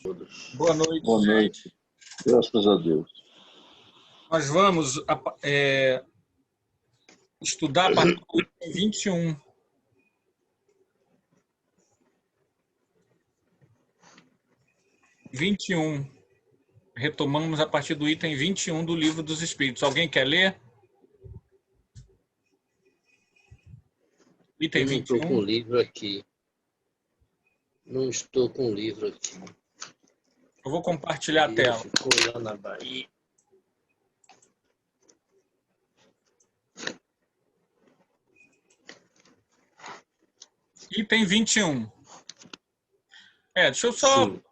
todos. Boa noite. Boa noite. Graças a Deus. Nós vamos estudar a partir do item 21. Retomamos a partir do item 21 do Livro dos Espíritos. Alguém quer ler? Item 21. Não estou com o livro aqui. Não estou com o livro aqui. Eu vou compartilhar a tela. Ficou lá na Bahia. Item 21. Deixa eu só... Sim.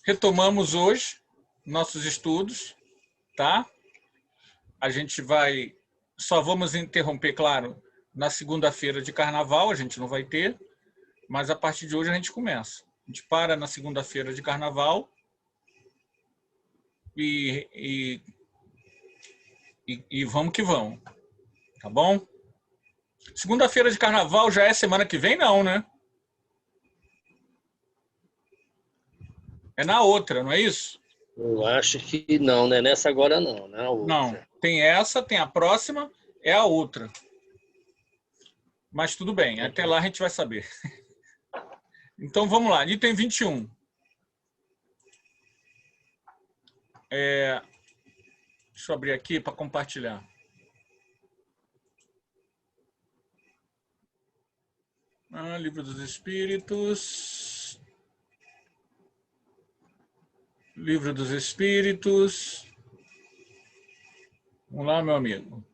Retomamos hoje nossos estudos, tá? A gente vai... Só vamos interromper, claro, na segunda-feira de carnaval, a gente não vai ter, mas a partir de hoje a gente começa. A gente para na segunda-feira de carnaval e vamos que vamos, tá bom? Segunda-feira de carnaval já é semana que vem, não, né? É na outra, não é isso? Eu acho que não, né? Nessa agora não, né? Não, tem essa, tem a próxima, é a outra. Mas tudo bem, até lá a gente vai saber. Então vamos lá, item 21. Deixa eu abrir aqui para compartilhar. Livro dos Espíritos. Livro dos Espíritos. Vamos lá, meu amigo.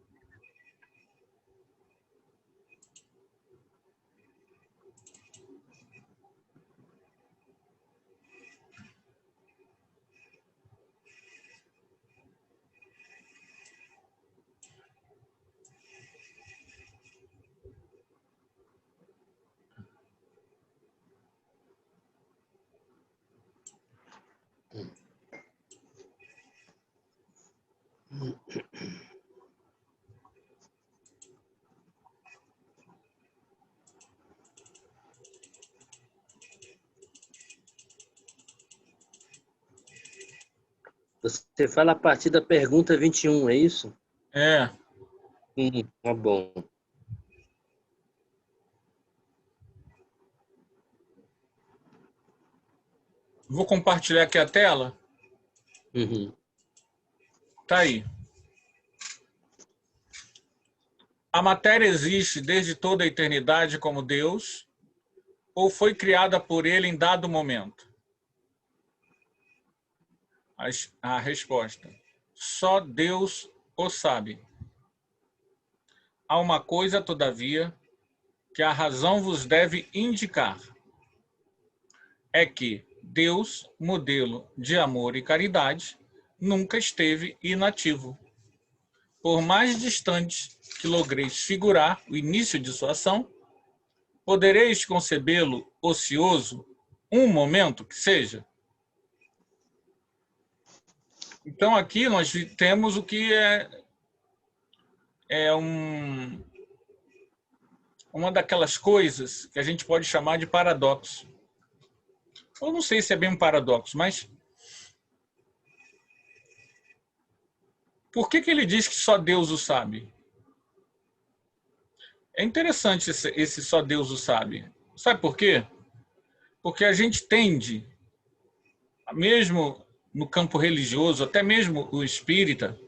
Você fala a partir da pergunta 21, é isso? É. Tá bom. Vou compartilhar aqui a tela. Tá aí. A matéria existe desde toda a eternidade como Deus ou foi criada por Ele em dado momento? A resposta: só Deus o sabe. Há uma coisa, todavia, que a razão vos deve indicar. É que Deus, modelo de amor e caridade, nunca esteve inativo. Por mais distante que logreis figurar o início de sua ação, podereis concebê-lo ocioso um momento que seja? Então, aqui nós temos o que uma daquelas coisas que a gente pode chamar de paradoxo. Eu não sei se é bem um paradoxo, mas por que ele diz que só Deus o sabe? É interessante esse só Deus o sabe. Sabe por quê? Porque a gente tende, mesmo no campo religioso, até mesmo o espírita,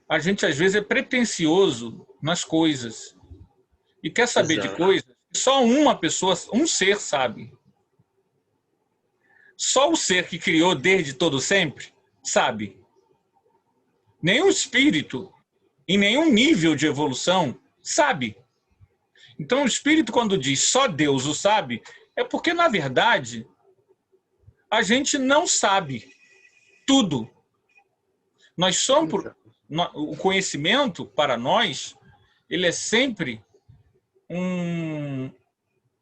a gente às vezes é pretensioso nas coisas e quer saber de coisas que só uma pessoa, um ser sabe. Só o ser que criou desde todo sempre sabe. Nenhum espírito, em nenhum nível de evolução, sabe. Então o espírito, quando diz só Deus o sabe, é porque, na verdade, a gente não sabe tudo. Nós somos... O conhecimento, para nós, ele é sempre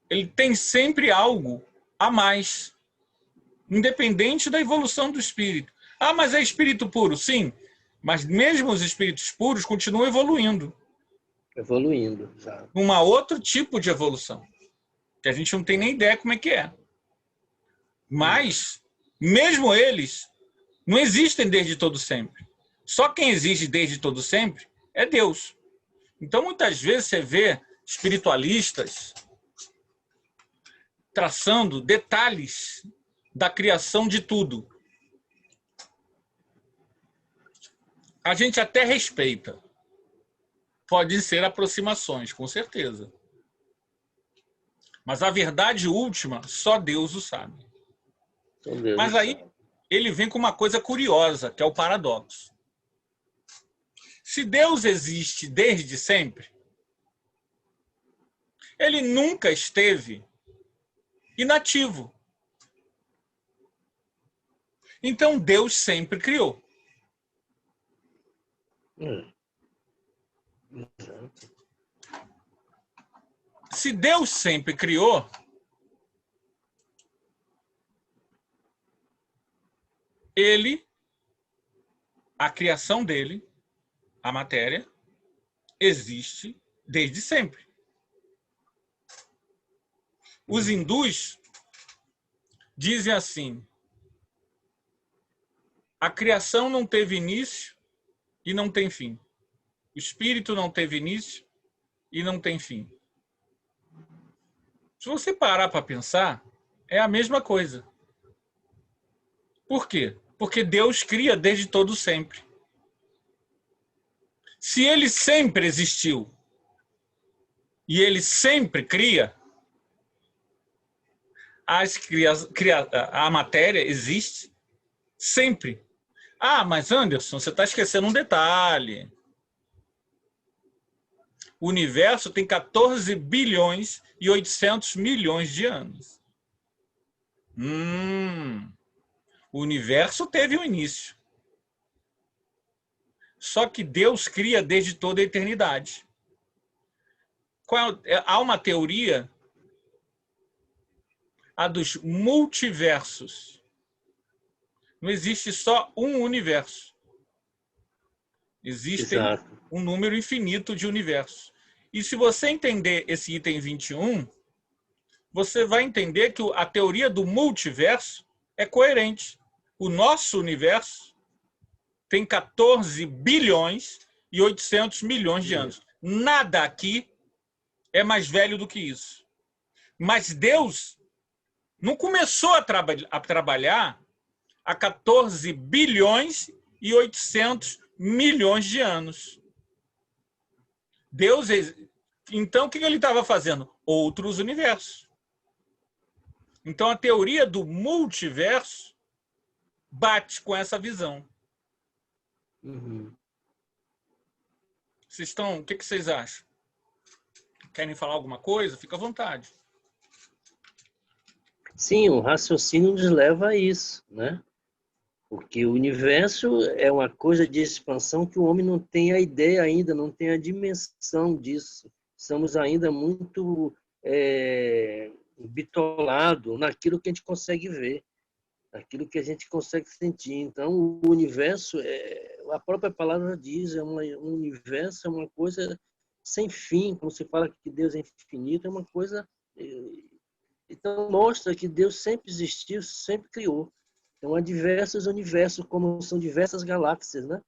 ele tem sempre algo a mais, independente da evolução do espírito. Mas é espírito puro? Sim, mas mesmo os espíritos puros continuam evoluindo. Evoluindo, sabe? Outro tipo de evolução, que a gente não tem nem ideia como é que é. Mas, mesmo eles, não existem desde todo sempre. Só quem existe desde todo sempre é Deus. Então, muitas vezes você vê espiritualistas traçando detalhes da criação de tudo. A gente até respeita. Pode ser aproximações, com certeza. Mas a verdade última, só Deus o sabe. Mas aí ele vem com uma coisa curiosa, que é o paradoxo. Se Deus existe desde sempre, ele nunca esteve inativo. Então Deus sempre criou. Exato. Se Deus sempre criou, a criação dele, a matéria, existe desde sempre. Os hindus dizem assim: a criação não teve início e não tem fim. O espírito não teve início e não tem fim. Se você parar para pensar, é a mesma coisa. Por quê? Porque Deus cria desde todo sempre. Se ele sempre existiu e ele sempre cria, a matéria existe sempre. Ah, mas Anderson, você está esquecendo um detalhe. O universo tem 14 bilhões e 800 milhões de anos. O universo teve um início. Só que Deus cria desde toda a eternidade. Há uma teoria, a dos multiversos. Não existe só um universo. Existem um número infinito de universos. E se você entender esse item 21, você vai entender que a teoria do multiverso é coerente. O nosso universo tem 14 bilhões e 800 milhões de anos. Nada aqui é mais velho do que isso. Mas Deus não começou a trabalhar há 14 bilhões e 800 milhões de anos. Deus, então, o que ele estava fazendo? Outros universos. Então, a teoria do multiverso bate com essa visão. Vocês estão? O que vocês acham? Querem falar alguma coisa? Fica à vontade. Sim, o raciocínio nos leva a isso, né? Porque o universo é uma coisa de expansão que o homem não tem a ideia ainda, não tem a dimensão disso. Somos ainda muito bitolados naquilo que a gente consegue ver, naquilo que a gente consegue sentir. Então, o universo, a própria palavra diz, um universo é uma coisa sem fim. Como se fala que Deus é infinito, é uma coisa... Então, mostra que Deus sempre existiu, sempre criou. Então, há diversos universos, como são diversas galáxias, né?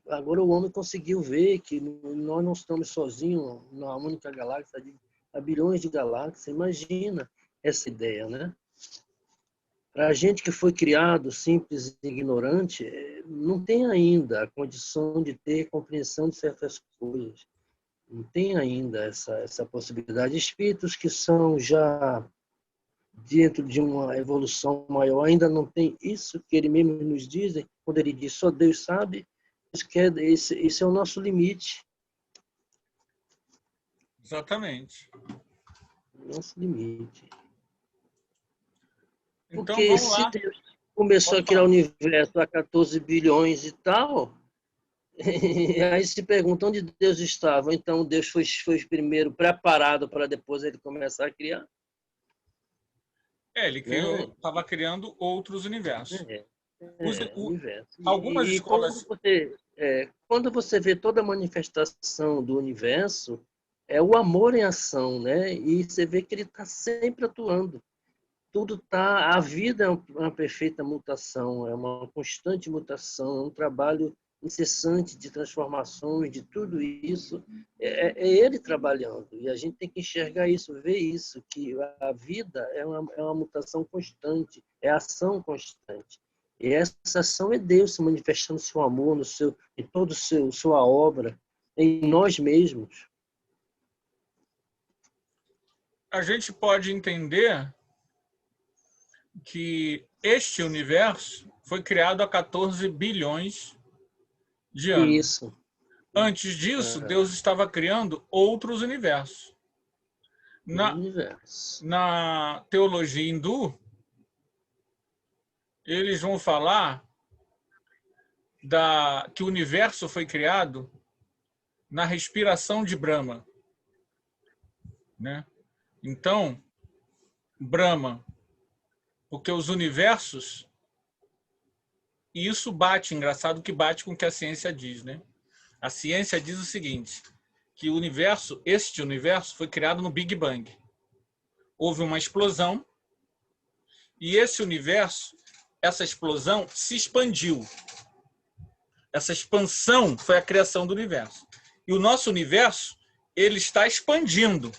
Agora o homem conseguiu ver que nós não estamos sozinhos na única galáxia, há bilhões de galáxias. Imagina essa ideia, né? Para a gente que foi criado simples e ignorante, não tem ainda a condição de ter compreensão de certas coisas. Não tem ainda essa possibilidade. Espíritos que são já dentro de uma evolução maior ainda não tem isso que ele mesmo nos diz, quando ele diz só Deus sabe. Esse é o nosso limite. Exatamente. Nosso limite. Então, porque se Deus começou a criar o universo a 14 bilhões e tal, aí se pergunta onde Deus estava. Então Deus foi primeiro preparado para depois ele começar a criar. Ele estava criando outros universos. Universo. Algumas escolas... quando você vê toda a manifestação do universo, é o amor em ação, né? E você vê que ele está sempre atuando. tudo tá, a vida é uma perfeita mutação, é uma constante mutação, é um trabalho incessante de transformações, de tudo isso, é ele trabalhando. E a gente tem que enxergar isso, ver isso, que a vida é uma mutação constante, é ação constante. E essa ação é Deus se manifestando seu amor no seu, em toda sua obra, em nós mesmos. A gente pode entender que este universo foi criado há 14 bilhões de anos. Isso. Antes disso, Deus estava criando outros universos. Na teologia hindu, eles vão falar que o universo foi criado na respiração de Brahma, né? Então, Brahma, porque os universos, e isso bate, engraçado que bate com o que a ciência diz, né? A ciência diz o seguinte, que o universo, este universo, foi criado no Big Bang. Houve uma explosão e esse universo, essa explosão se expandiu. Essa expansão foi a criação do universo. E o nosso universo, ele está expandindo.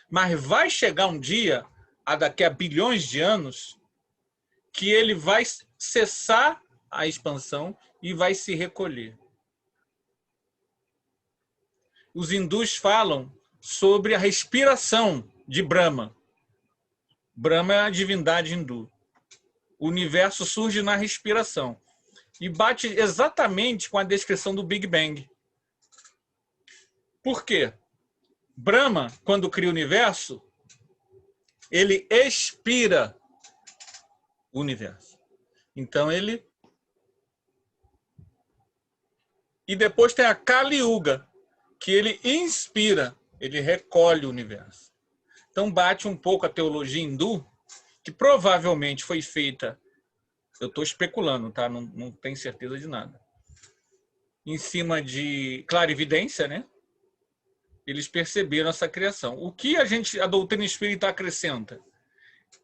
Mas vai chegar um dia, daqui a bilhões de anos, que ele vai cessar a expansão e vai se recolher. Os hindus falam sobre a respiração de Brahma. Brahma é a divindade hindu. O universo surge na respiração. E bate exatamente com a descrição do Big Bang. Por quê? Brahma, quando cria o universo, ele expira o universo. Então ele... E depois tem a Kali Yuga, que ele inspira, ele recolhe o universo. Então bate um pouco a teologia hindu, que provavelmente foi feita, eu estou especulando, tá? Não tenho certeza de nada, em cima de clarividência, né? Eles perceberam essa criação. O que a doutrina espírita acrescenta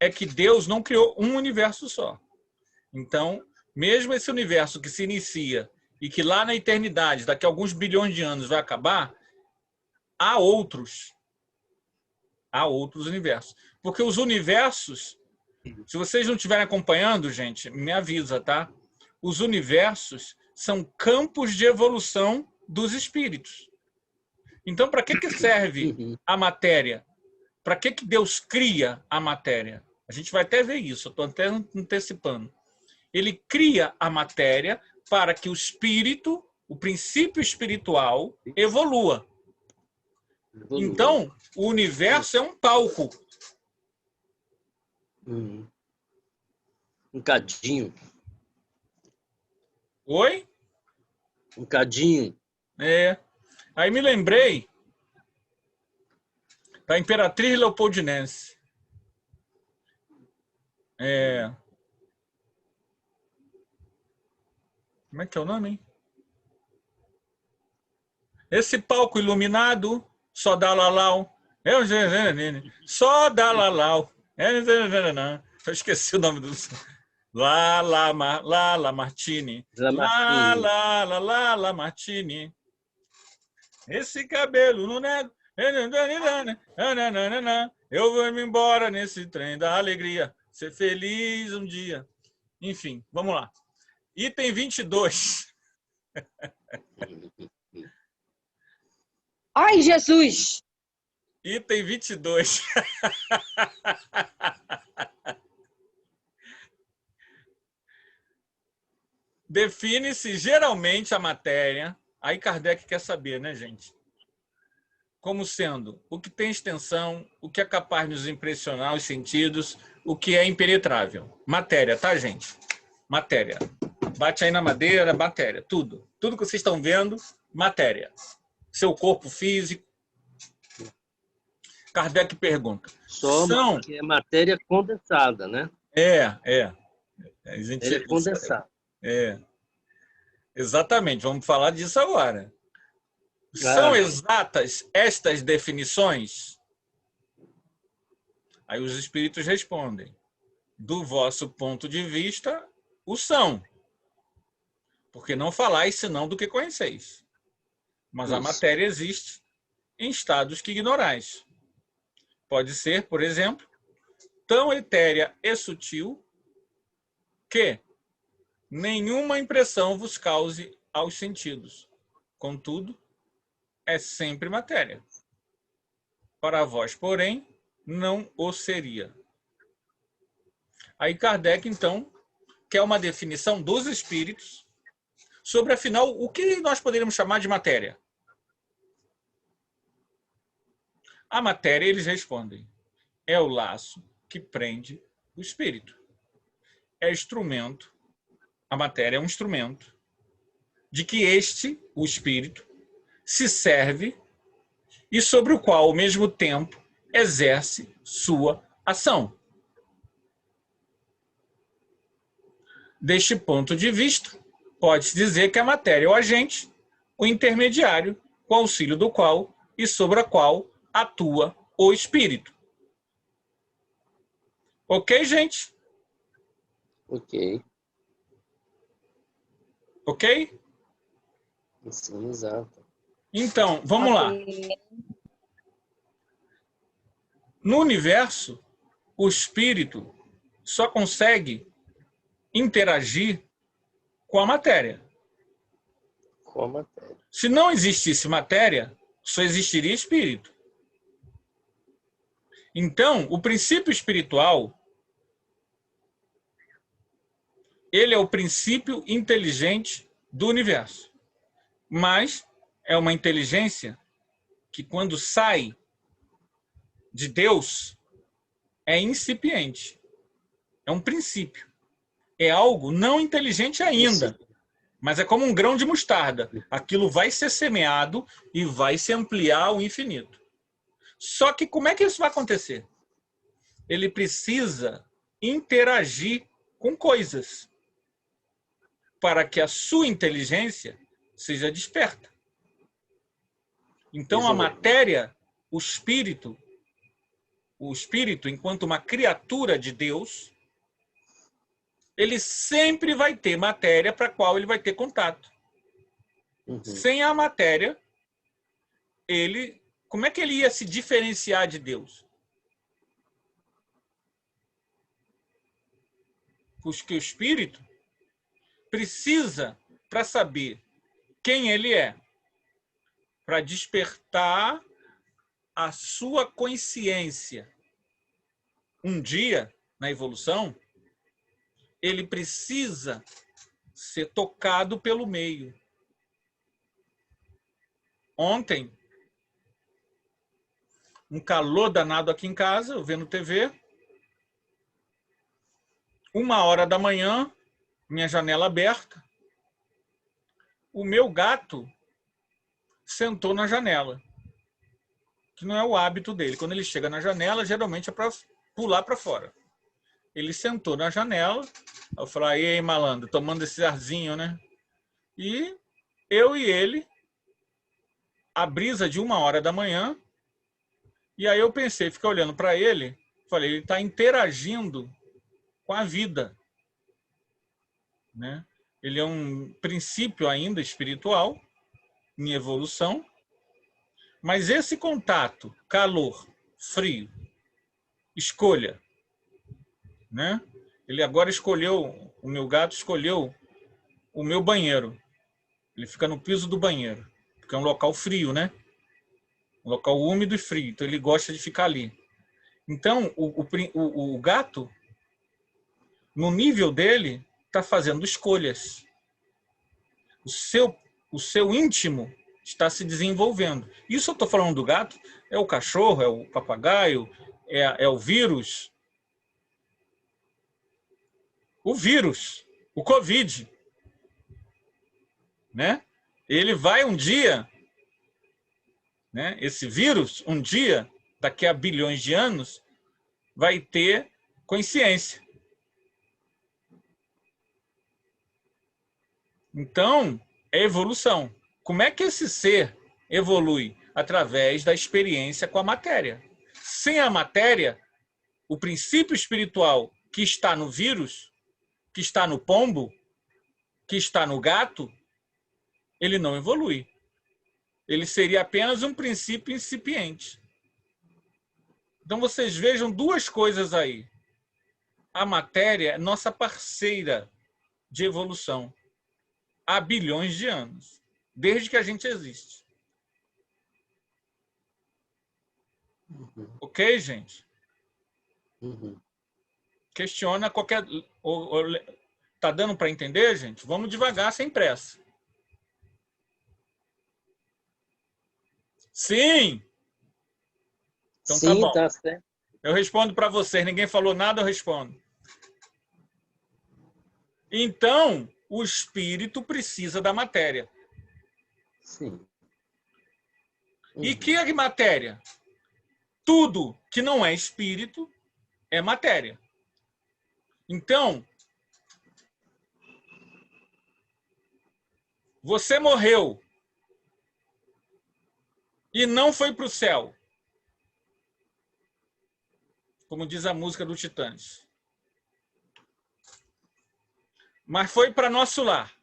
é que Deus não criou um universo só. Então, mesmo esse universo que se inicia e que lá na eternidade, daqui a alguns bilhões de anos, vai acabar, há outros universos. Porque os universos, se vocês não estiverem acompanhando, gente, me avisa, tá? Os universos são campos de evolução dos espíritos. Então, para que serve a matéria? Para que Deus cria a matéria? A gente vai até ver isso, eu estou até antecipando. Ele cria a matéria para que o espírito, o princípio espiritual, evolua. Então, o universo é um palco. Um cadinho. Oi? Um cadinho. É. Aí me lembrei da Imperatriz Leopoldinense. Como é que é o nome, hein? Esse palco iluminado, só dá lalau. Só dá lalau. Eu esqueci o nome do... Lala Martini. Lala Martini. Esse cabelo não nego. Eu vou me embora nesse trem da alegria. Ser feliz um dia. Enfim, vamos lá. Item 22. Ai, Jesus! Item 22. Define-se geralmente a matéria, aí Kardec quer saber, né, gente? Como sendo o que tem extensão, o que é capaz de nos impressionar os sentidos, o que é impenetrável. Matéria, tá, gente? Matéria. Bate aí na madeira, matéria, tudo. Tudo que vocês estão vendo, matéria. Seu corpo físico. Kardec pergunta. Só que é matéria condensada, né? É condensada. Exatamente, vamos falar disso agora. São exatas estas definições? Aí os espíritos respondem: do vosso ponto de vista, o são. Porque não falais senão do que conheceis. Mas a Isso. matéria existe em estados que ignorais. Pode ser, por exemplo, tão etérea e sutil que nenhuma impressão vos cause aos sentidos. Contudo, é sempre matéria. Para vós, porém, não o seria. Aí Kardec, então, quer uma definição dos espíritos sobre, afinal, o que nós poderíamos chamar de matéria. A matéria, eles respondem, é o laço que prende o espírito. É instrumento, a matéria é um instrumento, de que este, o espírito, se serve e sobre o qual, ao mesmo tempo, exerce sua ação. Deste ponto de vista, pode-se dizer que a matéria é o agente, o intermediário, com auxílio do qual e sobre a qual atua o espírito. Ok, gente? Ok. Ok? Sim, exato. Então, vamos lá. No universo, o espírito só consegue interagir com a matéria. Com a matéria. Se não existisse matéria, só existiria espírito. Então, o princípio espiritual, ele é o princípio inteligente do universo. Mas é uma inteligência que, quando sai de Deus, é incipiente. É um princípio. É algo não inteligente ainda, mas é como um grão de mostarda. Aquilo vai ser semeado e vai se ampliar ao infinito. Só que como é que isso vai acontecer? Ele precisa interagir com coisas para que a sua inteligência seja desperta. Então a matéria, o espírito, enquanto uma criatura de Deus, ele sempre vai ter matéria para a qual ele vai ter contato. Sem a matéria, como é que ele ia se diferenciar de Deus? Porque o espírito precisa, para saber quem ele é, para despertar a sua consciência. Um dia, na evolução, ele precisa ser tocado pelo meio. Ontem, um calor danado aqui em casa, eu vendo TV. 1h da manhã, minha janela aberta. O meu gato sentou na janela, que não é o hábito dele. Quando ele chega na janela, geralmente é para pular para fora. Ele sentou na janela, eu falei, ei, malandro, tomando esse arzinho, né? E eu e ele, a brisa de 1h da manhã, e aí eu pensei, fiquei olhando para ele, falei, ele está interagindo com a vida, né? Ele é um princípio ainda espiritual, em evolução, mas esse contato, calor, frio, escolha, né? Ele agora escolheu, o meu gato escolheu o meu banheiro. Ele fica no piso do banheiro, porque é um local frio, né? Um local úmido e frio, então ele gosta de ficar ali. Então, o gato, no nível dele, está fazendo escolhas. O seu íntimo está se desenvolvendo. Isso eu estou falando do gato, é o cachorro, é o papagaio, é o vírus. O vírus, o Covid, né? Ele vai um dia, né? Esse vírus, um dia, daqui a bilhões de anos, vai ter consciência. Então, é evolução. Como é que esse ser evolui? Através da experiência com a matéria. Sem a matéria, o princípio espiritual que está no vírus, que está no pombo, que está no gato, ele não evolui. Ele seria apenas um princípio incipiente. Então vocês vejam duas coisas aí. A matéria é nossa parceira de evolução há bilhões de anos, desde que a gente existe. Ok, gente? Questiona qualquer... Tá dando para entender, gente? Vamos devagar, sem pressa. Sim! Então tá bom. Tá certo. Eu respondo para vocês. Ninguém falou nada, eu respondo. Então, o espírito precisa da matéria. Sim. E que é matéria? Tudo que não é espírito é matéria. Então, você morreu e não foi para o céu, como diz a música do Titãs, mas foi para nosso lar.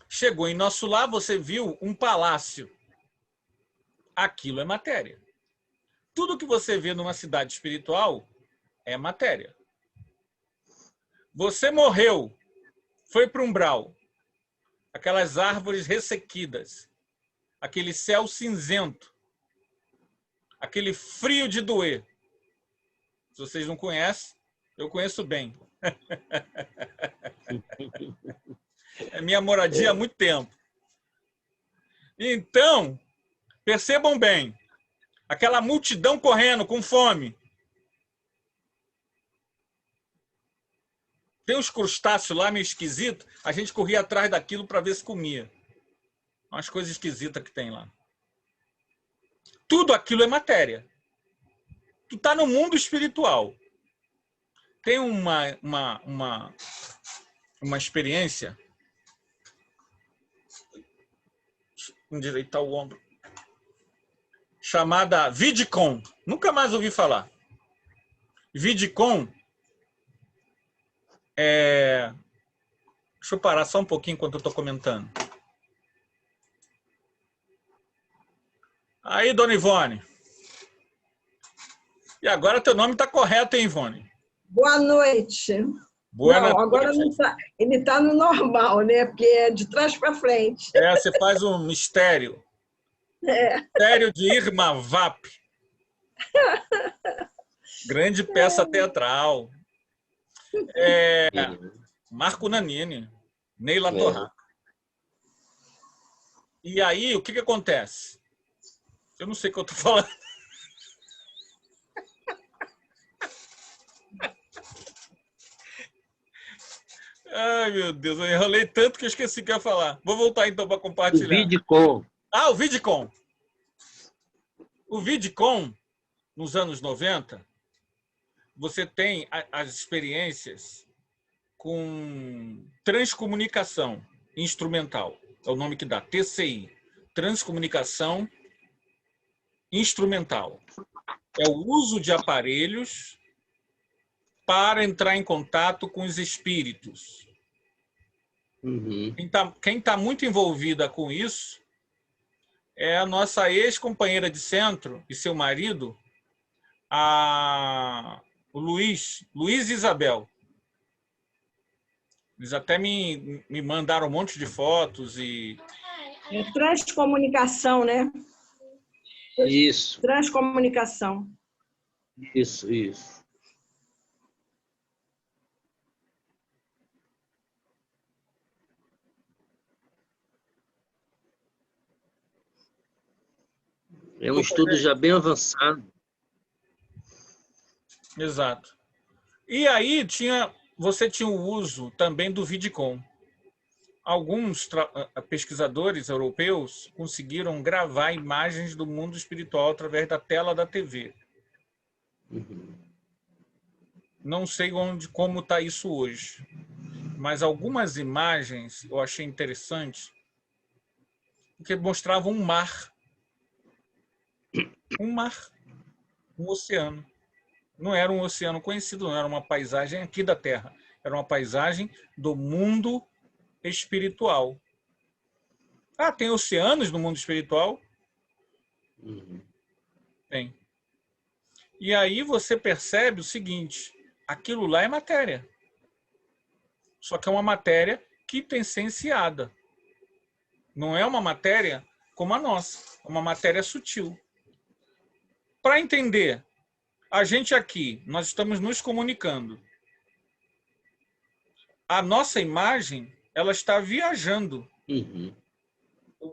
Chegou em nosso lar, você viu um palácio. Aquilo é matéria. Tudo que você vê numa cidade espiritual é matéria. Você morreu, foi para um umbral, aquelas árvores ressequidas, aquele céu cinzento, aquele frio de doer. Se vocês não conhecem, eu conheço bem. É minha moradia há muito tempo. Então, percebam bem, aquela multidão correndo com fome. Tem uns crustáceos lá meio esquisitos, a gente corria atrás daquilo para ver se comia. Umas coisas esquisitas que tem lá. Tudo aquilo é matéria. Tu está no mundo espiritual. Tem uma experiência. Endireitar o ombro. Chamada Vidcon. Nunca mais ouvi falar. Vidcon é... Deixa eu parar só um pouquinho enquanto eu estou comentando. Aí, dona Ivone. E agora teu nome está correto, hein, Ivone? Boa noite. Boa não, noite. agora não tá, ele está no normal, né? Porque é de trás para frente. Você faz um mistério. É. Mistério de Irma Vap. Grande peça teatral. Marco Nanini. Neila Torraca. E aí, o que acontece? Eu não sei o que eu estou falando. Ai, meu Deus, eu enrolei tanto que eu esqueci o que eu ia falar. Vou voltar então para compartilhar. O Vidcon. Ah, o Vidcon. O Vidcon, nos anos 90, você tem as experiências com transcomunicação instrumental. É o nome que dá, TCI. Transcomunicação instrumental. É o uso de aparelhos para entrar em contato com os espíritos. Quem tá muito envolvida com isso é a nossa ex-companheira de centro e seu marido, o Luiz e Isabel. Eles até me mandaram um monte de fotos e... É transcomunicação, né? Isso. Transcomunicação. Isso. É um estudo já bem avançado. Exato. E aí você tinha o uso também do Vidcon. Alguns pesquisadores europeus conseguiram gravar imagens do mundo espiritual através da tela da TV. Não sei como está isso hoje, mas algumas imagens eu achei interessantes, porque mostravam um mar. Um mar. um oceano. Não era um oceano conhecido, não era uma paisagem aqui da Terra. Era uma paisagem do mundo espiritual. Ah, tem oceanos no mundo espiritual? Uhum. Tem. E aí você percebe o seguinte, aquilo lá é matéria. Só que é uma matéria quintessenciada. Não é uma matéria como a nossa, é uma matéria sutil. Para entender, a gente aqui, nós estamos nos comunicando. A nossa imagem, ela está viajando. Uhum.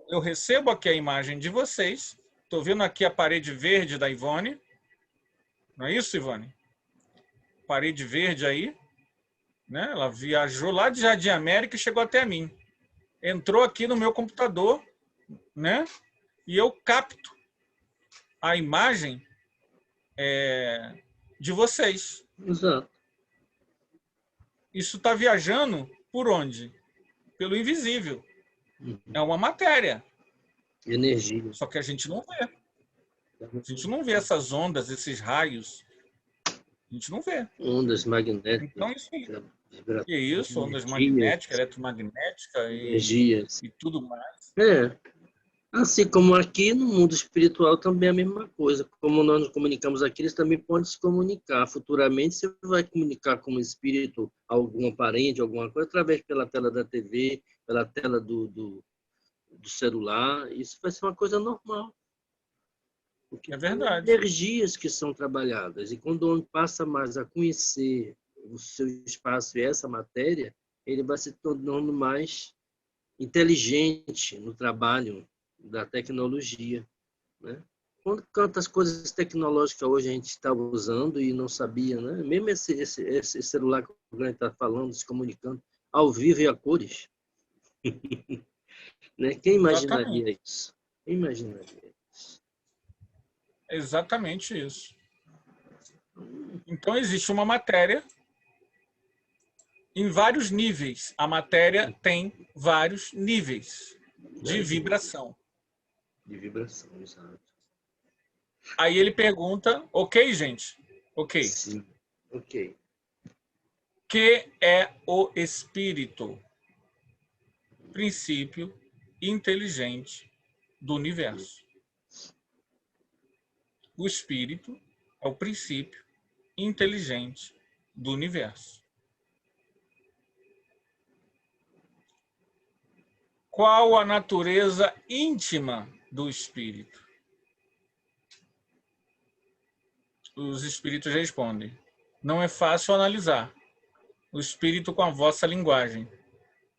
Eu recebo aqui a imagem de vocês. Estou vendo aqui a parede verde da Ivone. Não é isso, Ivone? Parede verde aí. Né? Ela viajou lá de Jardim América e chegou até mim. Entrou aqui no meu computador, né? E eu capto a imagem de vocês. Exato. Isso está viajando por onde? Pelo invisível. Uhum. É uma matéria. Energia. Só que a gente não vê. A gente não vê essas ondas, esses raios. A gente não vê. Ondas magnéticas. Então, isso aí. Vibrações, E isso, ondas energias, magnéticas, eletromagnéticas energias. e tudo mais. É. Assim como aqui no mundo espiritual também é a mesma coisa. Como nós nos comunicamos aqui, eles também podem se comunicar. Futuramente você vai comunicar com um espírito, algum parente, alguma coisa, através pela tela da TV, pela tela do celular. Isso vai ser uma coisa normal. Porque É são verdade. energias que são trabalhadas. E quando o homem passa mais a conhecer o seu espaço e essa matéria, ele vai se tornando mais inteligente no trabalho da tecnologia, né? Quantas coisas tecnológicas hoje a gente está usando e não sabia, né? Mesmo esse celular que o Grande está falando, se comunicando ao vivo e a cores, né? Quem imaginaria Exatamente. isso? Quem imaginaria isso? Exatamente isso. Então, existe uma matéria em vários níveis. A matéria tem vários níveis de vibração. De vibração, exato. Aí ele pergunta, ok, gente? Ok. Sim, ok. Que é o espírito? Princípio inteligente do universo. O espírito é o princípio inteligente do universo. Qual a natureza íntima do espírito? Os espíritos respondem: não é fácil analisar o espírito com a vossa linguagem.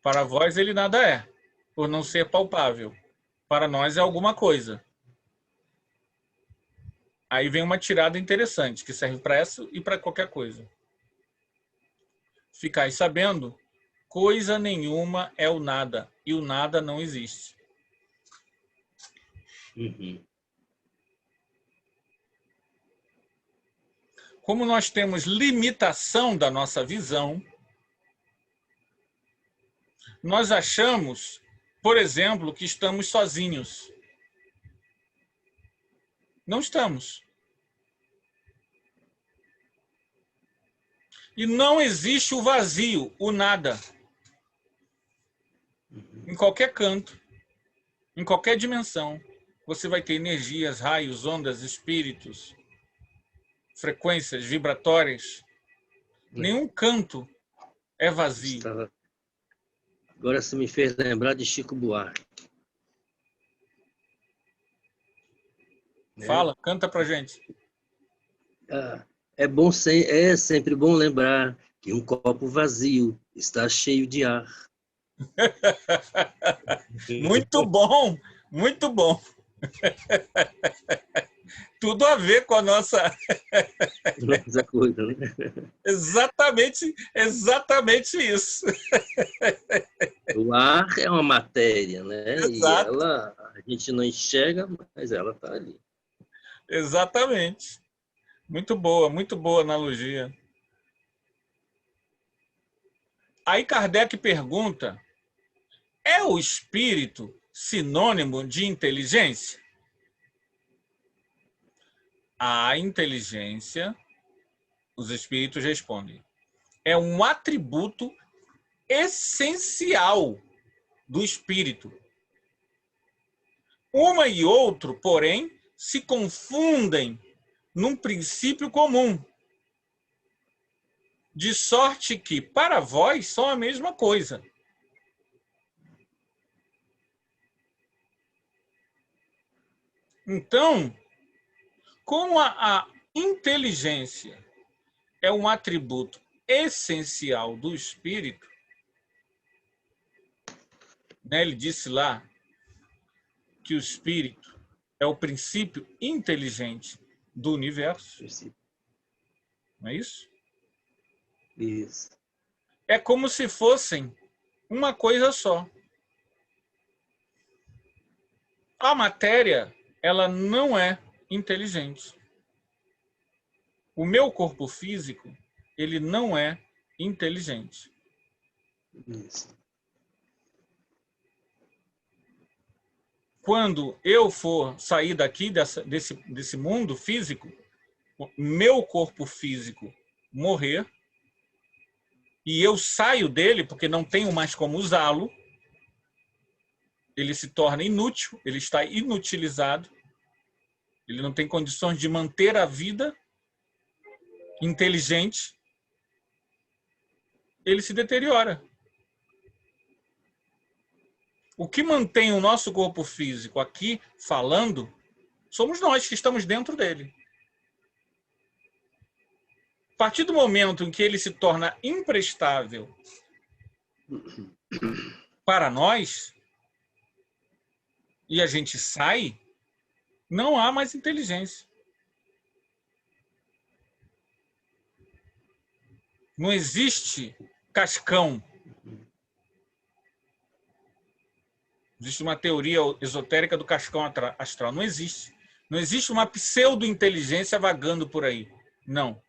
Para vós ele nada é, por não ser palpável. Para nós é alguma coisa. Aí vem uma tirada interessante, que serve para isso e para qualquer coisa. Ficais sabendo, coisa nenhuma é o nada, e o nada não existe. Uhum. Como nós temos limitação da nossa visão, nós achamos, por exemplo, que estamos sozinhos. Não estamos. E não existe o vazio, o nada. Em qualquer canto, em qualquer dimensão, você vai ter energias, raios, ondas, espíritos, frequências vibratórias. Nenhum canto é vazio. Agora você me fez lembrar de Chico Buarque. Fala, canta pra gente. É sempre bom lembrar que um copo vazio está cheio de ar. Muito bom, muito bom. Tudo a ver com a nossa... Nossa coisa, né? Exatamente isso. O ar é uma matéria, né? Exato. E a gente não enxerga, mas ela está ali. Exatamente. Muito boa analogia. Aí Kardec pergunta: é o espírito sinônimo de inteligência? A inteligência, os espíritos respondem, é um atributo essencial do espírito. Uma e outro, porém, se confundem num princípio comum, de sorte que, para vós, são a mesma coisa. Então, como a inteligência é um atributo essencial do espírito, né, ele disse lá que o espírito é o princípio inteligente do universo. Não é isso? Isso. É como se fossem uma coisa só. A matéria, ela não é inteligente. O meu corpo físico, ele não é inteligente. Isso. Quando eu for sair daqui, desse mundo físico, meu corpo físico morrer, e eu saio dele porque não tenho mais como usá-lo, ele se torna inútil, ele está inutilizado, ele não tem condições de manter a vida inteligente, ele se deteriora. O que mantém o nosso corpo físico aqui falando somos nós que estamos dentro dele. A partir do momento em que ele se torna imprestável para nós e a gente sai, não há mais inteligência. Não existe cascão. Existe uma teoria esotérica do cascão astral. Não existe. Não existe uma pseudo-inteligência vagando por aí. Não.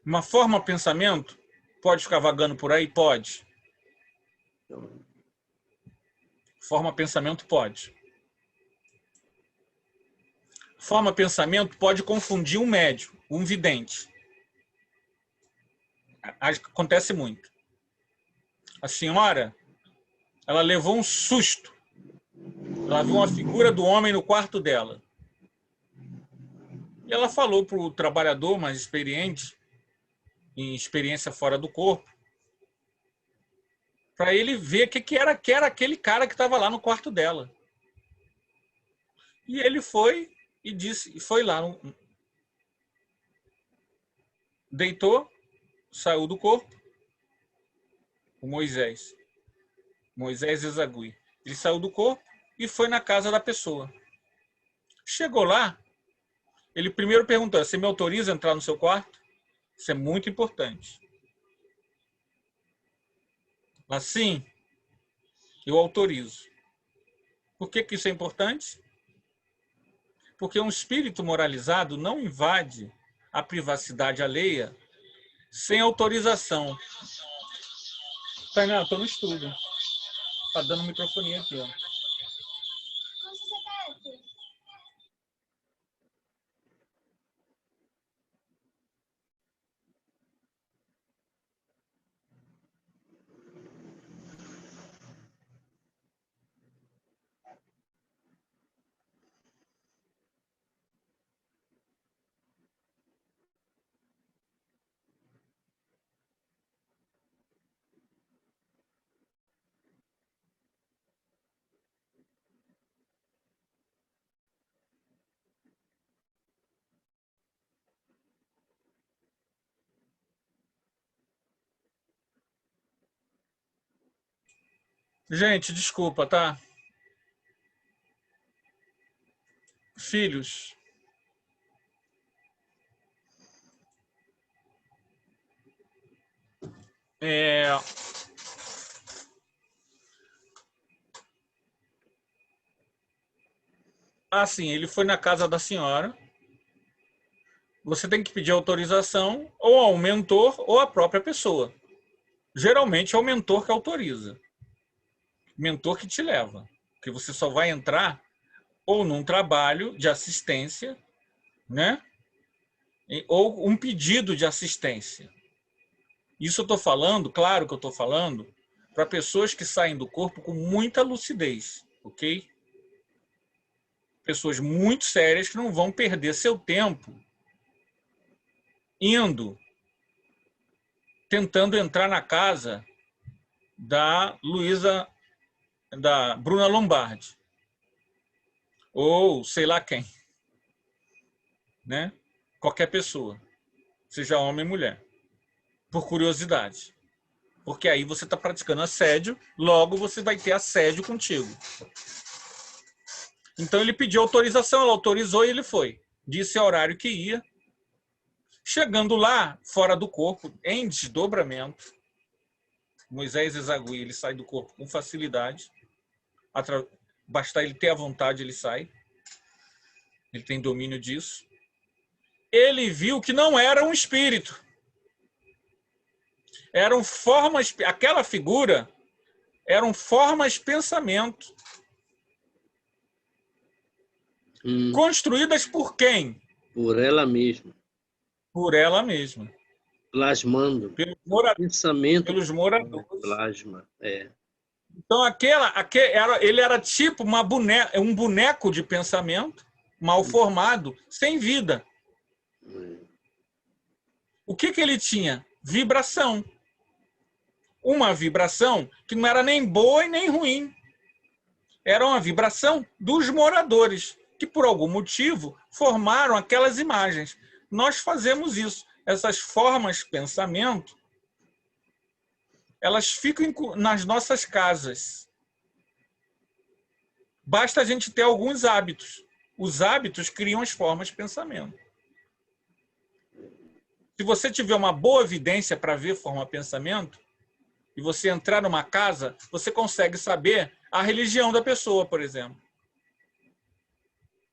Uma forma pensamento pode ficar vagando por aí? Pode. Forma pensamento pode. Forma pensamento pode confundir um médium, um vidente. Acontece muito. A senhora, ela levou um susto. Ela viu uma figura do homem no quarto dela. E ela falou para o trabalhador mais experiente, em experiência fora do corpo, para ele ver que era aquele cara que estava lá no quarto dela. E ele foi e disse, foi lá, deitou, saiu do corpo, o Moisés Ezagui. Ele saiu do corpo e foi na casa da pessoa. Chegou lá, ele primeiro perguntou, você me autoriza a entrar no seu quarto? Isso é muito importante. Assim, eu autorizo. Por que isso é importante? Porque um espírito moralizado não invade a privacidade alheia sem autorização. Tainá, estou no estúdio. Está dando microfonia aqui, ó. Gente, desculpa, tá? Filhos. Assim, ele foi na casa da senhora. Você tem que pedir autorização ou ao mentor ou à própria pessoa. Geralmente é o mentor que autoriza. Mentor que te leva. Porque você só vai entrar ou num trabalho de assistência, né? Ou um pedido de assistência. Isso eu estou falando, claro que eu estou falando, para pessoas que saem do corpo com muita lucidez, ok? Pessoas muito sérias que não vão perder seu tempo tentando entrar na casa da da Bruna Lombardi, ou sei lá quem, né? Qualquer pessoa, seja homem ou mulher, por curiosidade. Porque aí você está praticando assédio, logo você vai ter assédio contigo. Então ele pediu autorização, ela autorizou e ele foi. Disse o horário que ia. Chegando lá, fora do corpo, em desdobramento, Moisés Ezagui, ele sai do corpo com facilidade. Basta ele ter a vontade, ele sai. Ele tem domínio disso. Ele viu que não era um espírito. Eram formas, aquela figura eram formas de pensamento. Construídas por quem? Por ela mesma. Por ela mesma. Plasmando. Pensamento. Pelos moradores. Plasma, Então, ele era tipo um boneco de pensamento, mal formado, sem vida. O que ele tinha? Vibração. Uma vibração que não era nem boa e nem ruim. Era uma vibração dos moradores, que por algum motivo formaram aquelas imagens. Nós fazemos isso. Essas formas de pensamento, elas ficam nas nossas casas. Basta a gente ter alguns hábitos. Os hábitos criam as formas de pensamento. Se você tiver uma boa evidência para ver forma de pensamento, e você entrar numa casa, você consegue saber a religião da pessoa, por exemplo.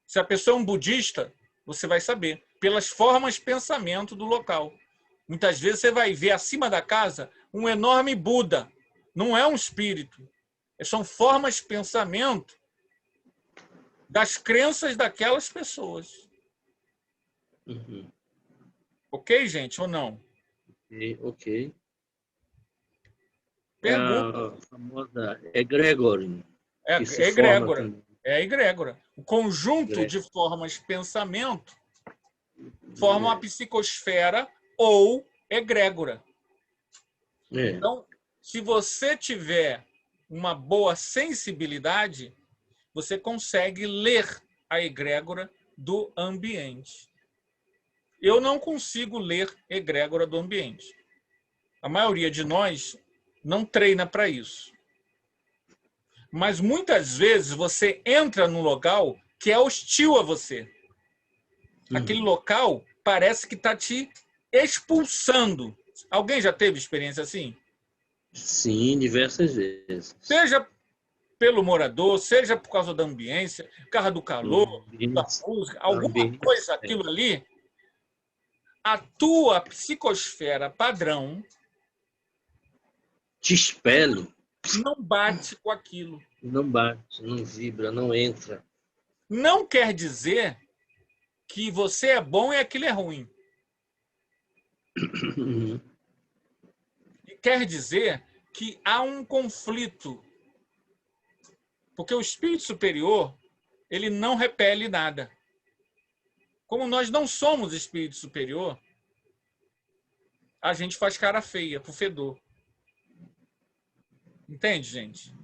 Se a pessoa é um budista, você vai saber pelas formas de pensamento do local. Muitas vezes você vai ver acima da casa um enorme Buda. Não é um espírito. São formas de pensamento das crenças daquelas pessoas. Uhum. Ok, gente, ou não? Ok. Pergunta. A famosa egregore. É egrégora. É egrégora. O conjunto de formas de pensamento forma uma psicosfera ou egrégora. Então, se você tiver uma boa sensibilidade, você consegue ler a egrégora do ambiente. Eu não consigo ler egrégora do ambiente. A maioria de nós não treina para isso. Mas muitas vezes você entra num local que é hostil a você. Aquele local parece que está te expulsando. Alguém já teve experiência assim? Sim, diversas vezes. Seja pelo morador, seja por causa da ambiência, por causa do calor, da música, alguma coisa, aquilo ali, a tua psicosfera padrão te expele. Não bate com aquilo. Não bate, não vibra, não entra. Não quer dizer que você é bom e aquilo é ruim. Quer dizer que há um conflito. Porque o espírito superior, ele não repele nada. Como nós não somos espírito superior, a gente faz cara feia pro fedor. Entende, gente?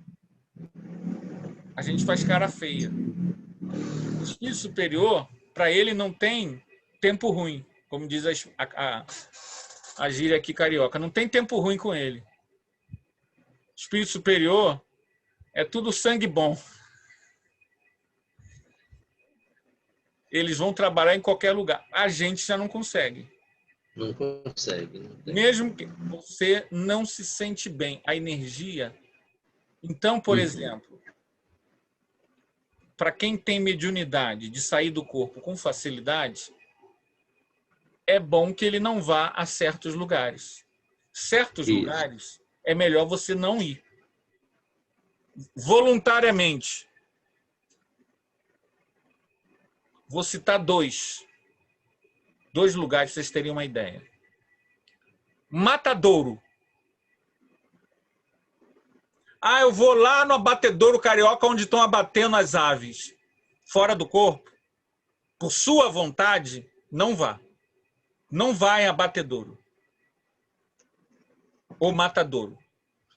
A gente faz cara feia. O espírito superior, para ele, não tem tempo ruim, como diz a gíria aqui carioca. Não tem tempo ruim com ele. Espírito superior é tudo sangue bom. Eles vão trabalhar em qualquer lugar. A gente já não consegue. Não consegue. Não tem. Mesmo que você não se sente bem, a energia. Então, por exemplo, para quem tem mediunidade de sair do corpo com facilidade, é bom que ele não vá a certos lugares. Certos lugares é melhor você não ir. Voluntariamente. Vou citar dois lugares para vocês terem uma ideia. Matadouro. Ah, eu vou lá no abatedouro carioca onde estão abatendo as aves. Fora do corpo. Por sua vontade, não vá. Não vá em abatedouro. Ou matadouro.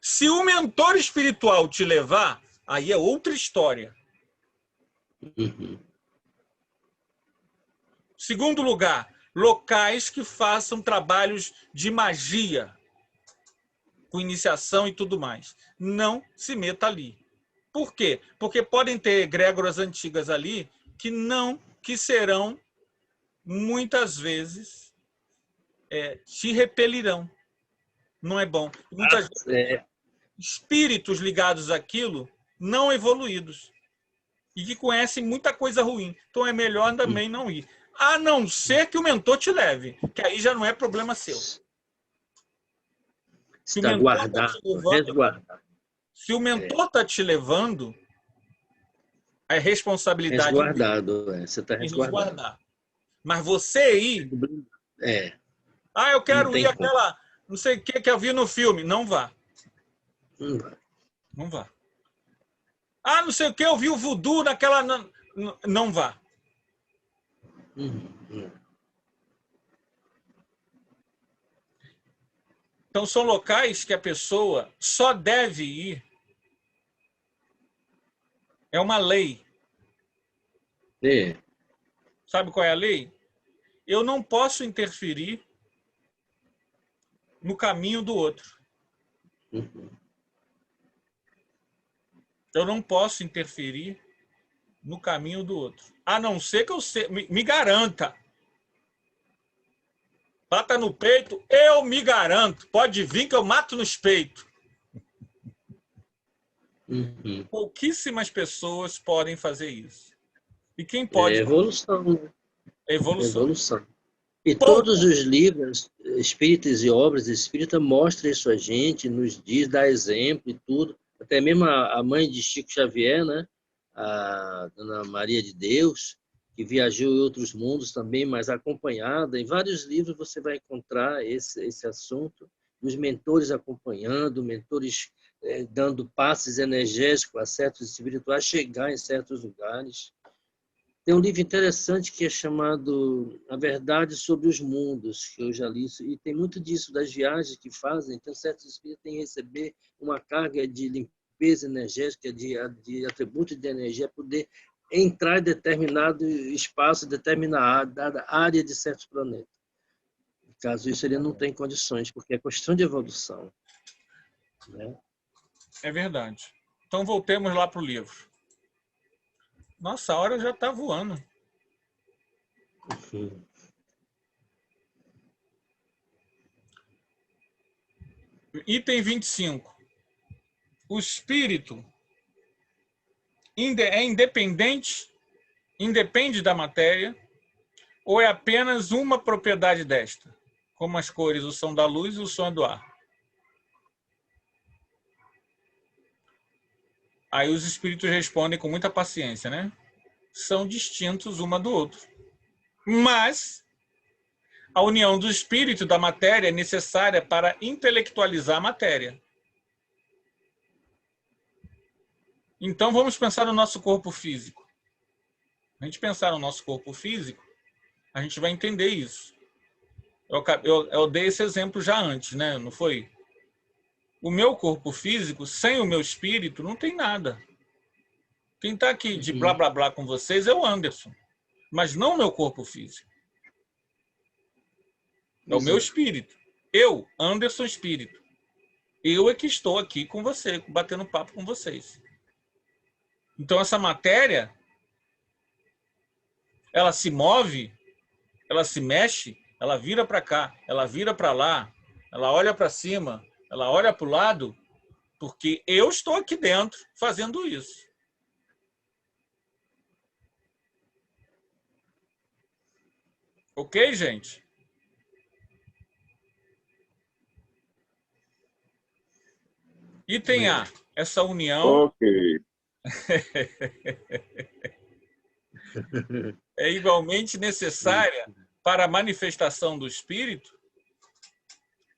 Se o mentor espiritual te levar, aí é outra história. Uhum. Segundo lugar, locais que façam trabalhos de magia, com iniciação e tudo mais. Não se meta ali. Por quê? Porque podem ter egrégoras antigas ali que serão, muitas vezes, te repelirão. Não é bom. Muitas vezes, espíritos ligados àquilo não evoluídos e que conhecem muita coisa ruim. Então é melhor também não ir. A não ser que o mentor te leve, que aí já não é problema seu. Está guardado, resguardado. Se o mentor está te levando, a responsabilidade Resguardado, você está em resguardado. resguardar. Mas você ir... Ah, eu quero ir àquela... Não sei o que eu vi no filme. Não vá. Não vai. Não vá. Ah, não sei o que eu vi o voodoo naquela... Não vá. Então, são locais que a pessoa só deve ir. É uma lei. Sabe qual é a lei? Eu não posso interferir no caminho do outro. Eu não posso interferir no caminho do outro. A não ser que eu me garanta. Bata no peito, eu me garanto. Pode vir que eu mato nos peitos. Pouquíssimas pessoas podem fazer isso. E quem pode... É evolução. Né? Evolução. E todos os livros espíritas e obras espíritas mostram isso a gente, nos diz, dá exemplo e tudo. Até mesmo a mãe de Chico Xavier, né? A Dona Maria de Deus, que viajou em outros mundos também, mas acompanhada. Em vários livros você vai encontrar esse assunto, os mentores acompanhando, mentores dando passes energéticos a certos espirituais chegar em certos lugares. Tem um livro interessante que é chamado A Verdade sobre os Mundos, que eu já li isso, e tem muito disso, das viagens que fazem. Então, certos espíritos têm que receber uma carga de limpeza energética, de atributos de energia, poder entrar em determinado espaço, determinada área de certos planetas. Caso isso, ele não tem condições, porque é questão de evolução. Né? É verdade. Então, voltemos lá para o livro. Nossa, a hora já está voando. Item 25. O espírito é independente, independe da matéria, ou é apenas uma propriedade desta? Como as cores, o som da luz e o som do ar. Aí os espíritos respondem com muita paciência, né? São distintos uma do outro. Mas a união do espírito e da matéria é necessária para intelectualizar a matéria. Então vamos pensar no nosso corpo físico. A gente pensar no nosso corpo físico, a gente vai entender isso. Eu dei esse exemplo já antes, né? Não foi? O meu corpo físico, sem o meu espírito, não tem nada. Quem está aqui de blá blá blá com vocês é o Anderson, mas não o meu corpo físico. É o meu espírito. Eu, Anderson Espírito. Eu é que estou aqui com você, batendo papo com vocês. Então essa matéria, ela se move, ela se mexe, ela vira para cá, ela vira para lá, ela olha para cima, ela olha para o lado, porque eu estou aqui dentro fazendo isso. Ok, gente? Item A, essa união... Ok. é igualmente necessária para a manifestação do espírito.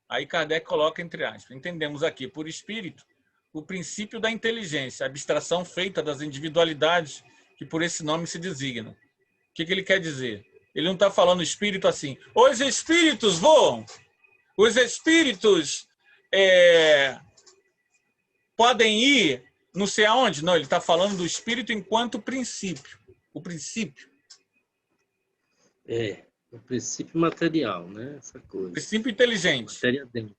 Aí Kardec coloca entre aspas. Entendemos aqui, por espírito, o princípio da inteligência, a abstração feita das individualidades que por esse nome se designam. O que ele quer dizer? Ele não está falando espírito assim, os espíritos voam, os espíritos podem ir não sei aonde. Não, ele está falando do espírito enquanto princípio. O princípio. O princípio material, né? Essa coisa. Princípio inteligente. Matéria dentro.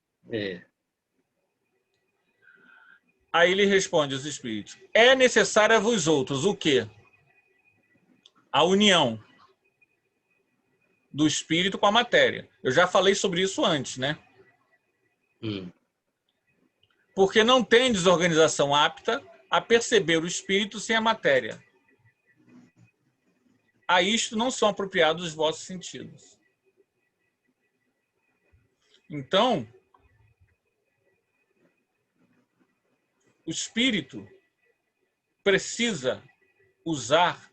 Aí ele responde aos espíritos. É necessário a vós outros o quê? A união do espírito com a matéria. Eu já falei sobre isso antes, né? Porque não tem desorganização apta a perceber o espírito sem a matéria. A isto não são apropriados os vossos sentidos. Então, o espírito precisa usar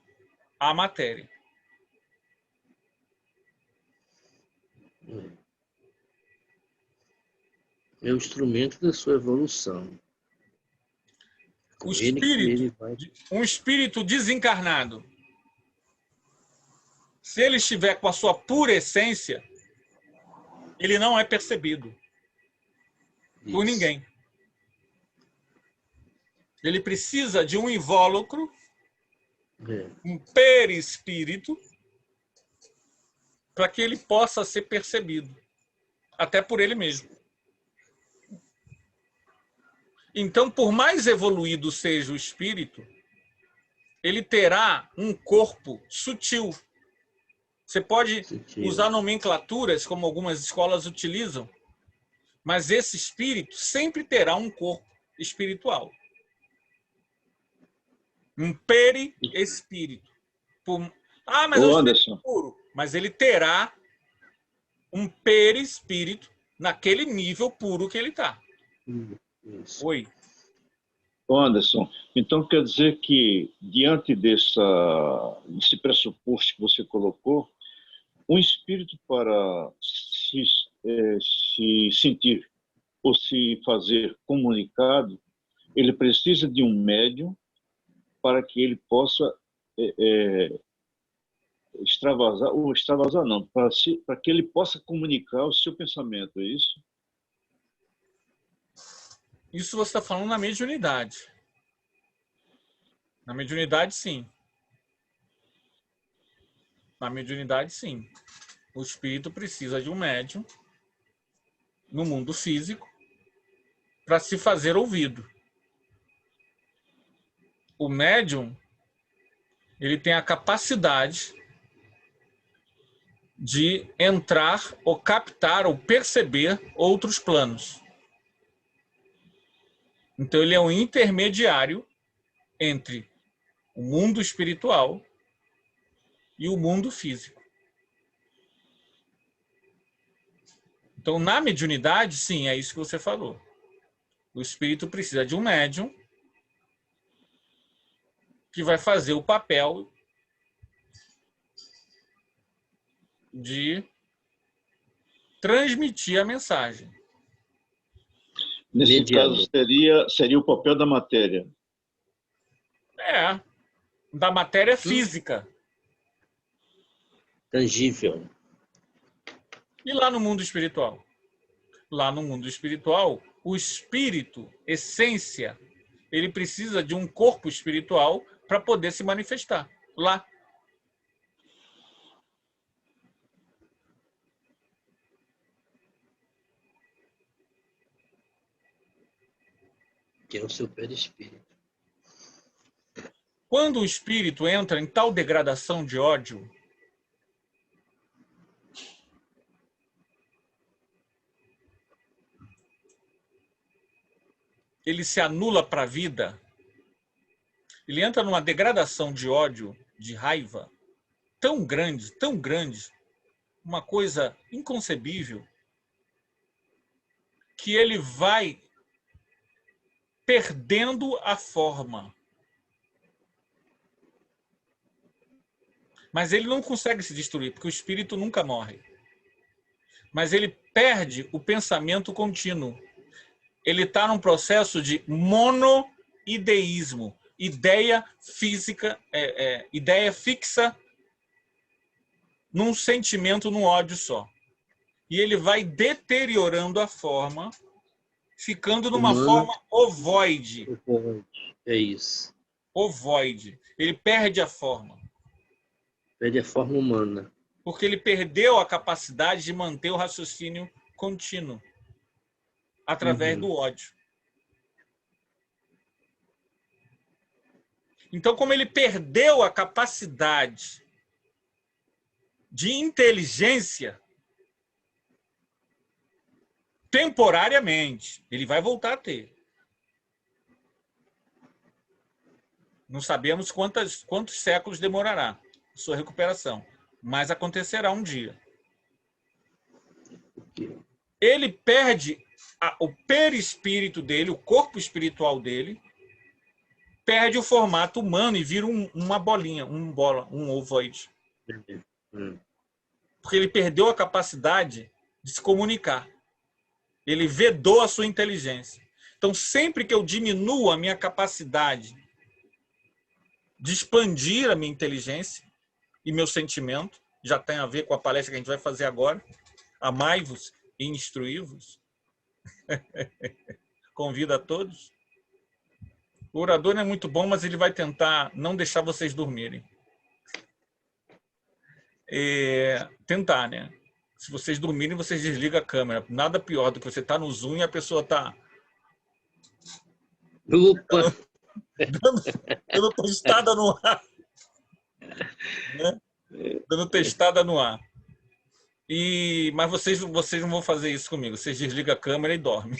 a matéria. É o instrumento da sua evolução. O espírito, um espírito desencarnado, se ele estiver com a sua pura essência, ele não é percebido por ninguém. Ele precisa de um invólucro, um perispírito, para que ele possa ser percebido, até por ele mesmo. Então, por mais evoluído seja o espírito, ele terá um corpo sutil. Você pode usar nomenclaturas, como algumas escolas utilizam, mas esse espírito sempre terá um corpo espiritual. Um perispírito. Mas é um espírito puro. Mas ele terá um perispírito naquele nível puro que ele está. Oi. Anderson, então quer dizer que, diante desse pressuposto que você colocou, um espírito para se sentir ou se fazer comunicado, ele precisa de um médium para que ele possa extravasar não, para que ele possa comunicar o seu pensamento, é isso? Isso você está falando na mediunidade. Na mediunidade, sim. Na mediunidade, sim. O espírito precisa de um médium no mundo físico para se fazer ouvido. O médium, ele tem a capacidade de entrar ou captar ou perceber outros planos. Então, ele é um intermediário entre o mundo espiritual e o mundo físico. Então, na mediunidade, sim, é isso que você falou. O espírito precisa de um médium que vai fazer o papel de transmitir a mensagem. Nesse caso, seria o papel da matéria. Da matéria física. Tangível. E lá no mundo espiritual? Lá no mundo espiritual, o espírito, essência, ele precisa de um corpo espiritual para poder se manifestar. Lá. Que é o seu perispírito. Quando o espírito entra em tal degradação de ódio, ele se anula para a vida, ele entra numa degradação de ódio, de raiva, tão grande, uma coisa inconcebível, que ele vai perdendo a forma. Mas ele não consegue se destruir, porque o espírito nunca morre. Mas ele perde o pensamento contínuo. Ele está num processo de monoideísmo, ideia física, ideia fixa num sentimento, num ódio só. E ele vai deteriorando a forma, ficando numa forma ovoide. É isso. Ovoide. Ele perde a forma. Perde a forma humana. Porque ele perdeu a capacidade de manter o raciocínio contínuo através do ódio. Então, como ele perdeu a capacidade de inteligência, temporariamente, ele vai voltar a ter. Não sabemos quantos séculos demorará a sua recuperação, mas acontecerá um dia. Ele perde o perispírito dele, o corpo espiritual dele, perde o formato humano e vira uma bolinha, um ovoide. Porque ele perdeu a capacidade de se comunicar. Ele vedou a sua inteligência. Então, sempre que eu diminuo a minha capacidade de expandir a minha inteligência e meu sentimento, já tem a ver com a palestra que a gente vai fazer agora, amai-vos e instruí-vos. Convido a todos. O orador não é muito bom, mas ele vai tentar não deixar vocês dormirem. Tentar, né? Se vocês dormirem, vocês desligam a câmera. Nada pior do que você estar no Zoom e a pessoa está dando testada no ar. Né? Dando testada no ar. Mas vocês não vão fazer isso comigo. Vocês desligam a câmera e dormem.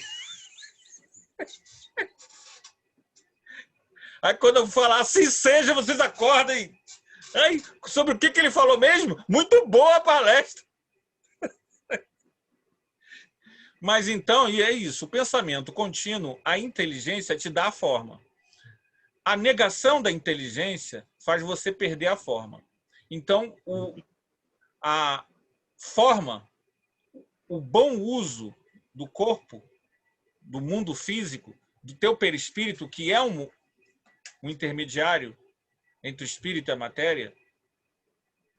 Aí quando eu falar assim seja, vocês acordem. Aí, sobre o que ele falou mesmo? Muito boa a palestra. Mas então, e é isso, o pensamento contínuo, a inteligência te dá a forma. A negação da inteligência faz você perder a forma. Então, a forma, o bom uso do corpo, do mundo físico, do teu perispírito, que é um intermediário entre o espírito e a matéria,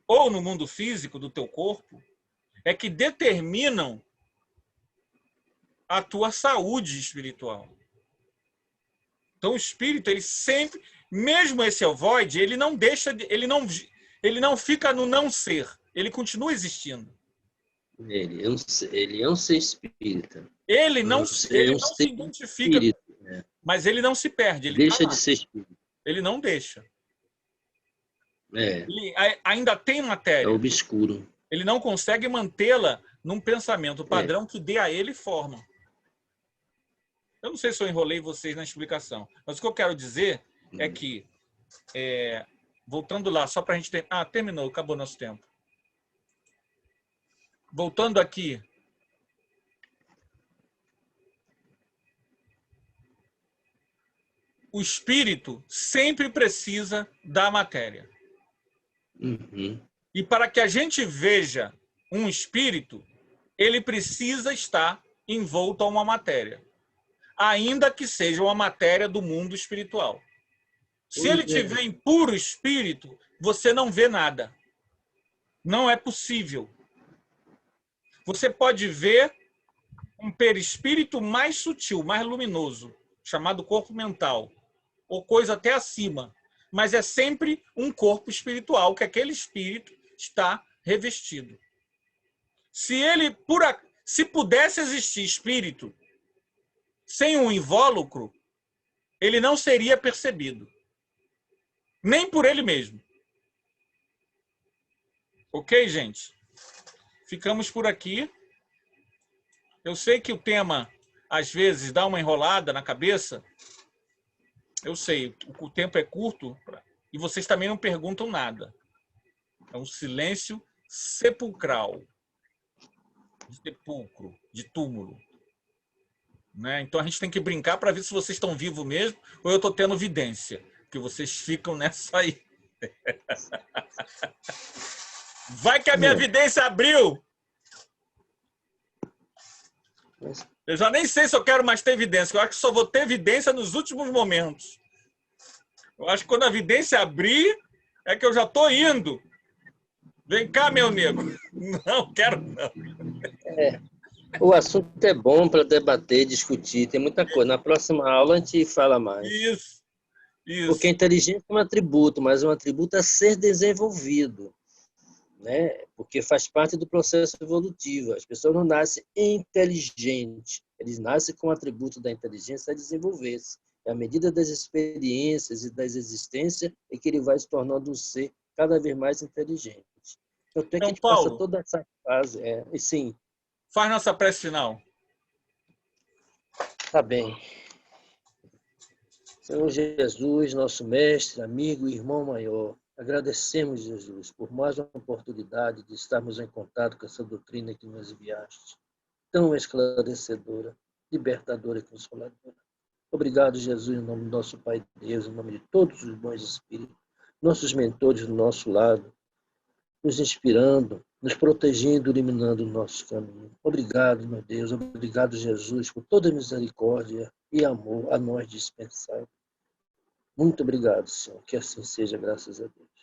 ou no mundo físico do teu corpo, é que determinam a tua saúde espiritual. Então o espírito, ele sempre, mesmo esse ovoide, ele não deixa, ele não fica no não ser, ele continua existindo. Ele é um ser espírita. Ele não se identifica, espírito, mas ele não se perde. Ele deixa de ser espírito. Ele não deixa. É. Ele ainda tem matéria. É obscuro. Ele não consegue mantê-la num pensamento padrão que dê a ele forma. Eu não sei se eu enrolei vocês na explicação, mas o que eu quero dizer é que, voltando lá, só para a gente... terminou, acabou nosso tempo. Voltando aqui. O espírito sempre precisa da matéria. E para que a gente veja um espírito, ele precisa estar envolto a uma matéria. Ainda que seja uma matéria do mundo espiritual. Se ele tiver em puro espírito, você não vê nada. Não é possível. Você pode ver um perispírito mais sutil, mais luminoso, chamado corpo mental, ou coisa até acima. Mas é sempre um corpo espiritual que aquele espírito está revestido. Se pudesse existir espírito sem um invólucro, ele não seria percebido. Nem por ele mesmo. Ok, gente? Ficamos por aqui. Eu sei que o tema, às vezes, dá uma enrolada na cabeça. Eu sei, o tempo é curto e vocês também não perguntam nada. É um silêncio sepulcral. De sepulcro, de túmulo. Né? Então a gente tem que brincar para ver se vocês estão vivos mesmo ou eu estou tendo vidência. Porque vocês ficam nessa aí. Vai que a minha evidência abriu. Eu já nem sei se eu quero mais ter evidência. Eu acho que só vou ter evidência nos últimos momentos. Eu acho que quando a evidência abrir, é que eu já estou indo. Vem cá, meu nego. Não, quero não. O assunto é bom para debater, discutir, tem muita coisa. Na próxima aula a gente fala mais. Isso. Porque a inteligência é um atributo, mas é um atributo a ser desenvolvido, né? Porque faz parte do processo evolutivo. As pessoas não nascem inteligentes, eles nascem com o atributo da inteligência a desenvolver-se. À medida das experiências e das existências é que ele vai se tornando um ser cada vez mais inteligente. Então, tem que a gente passa toda essa fase. E sim. Faz nossa prece final. Tá bem. Senhor Jesus, nosso mestre, amigo e irmão maior, agradecemos, Jesus, por mais uma oportunidade de estarmos em contato com essa doutrina que nos enviaste, tão esclarecedora, libertadora e consoladora. Obrigado, Jesus, em nome do nosso Pai Deus, em nome de todos os bons espíritos, nossos mentores do nosso lado, nos inspirando, nos protegendo, iluminando o nosso caminho. Obrigado, meu Deus, obrigado, Jesus, por toda a misericórdia e amor a nós dispensado. Muito obrigado, Senhor. Que assim seja, graças a Deus.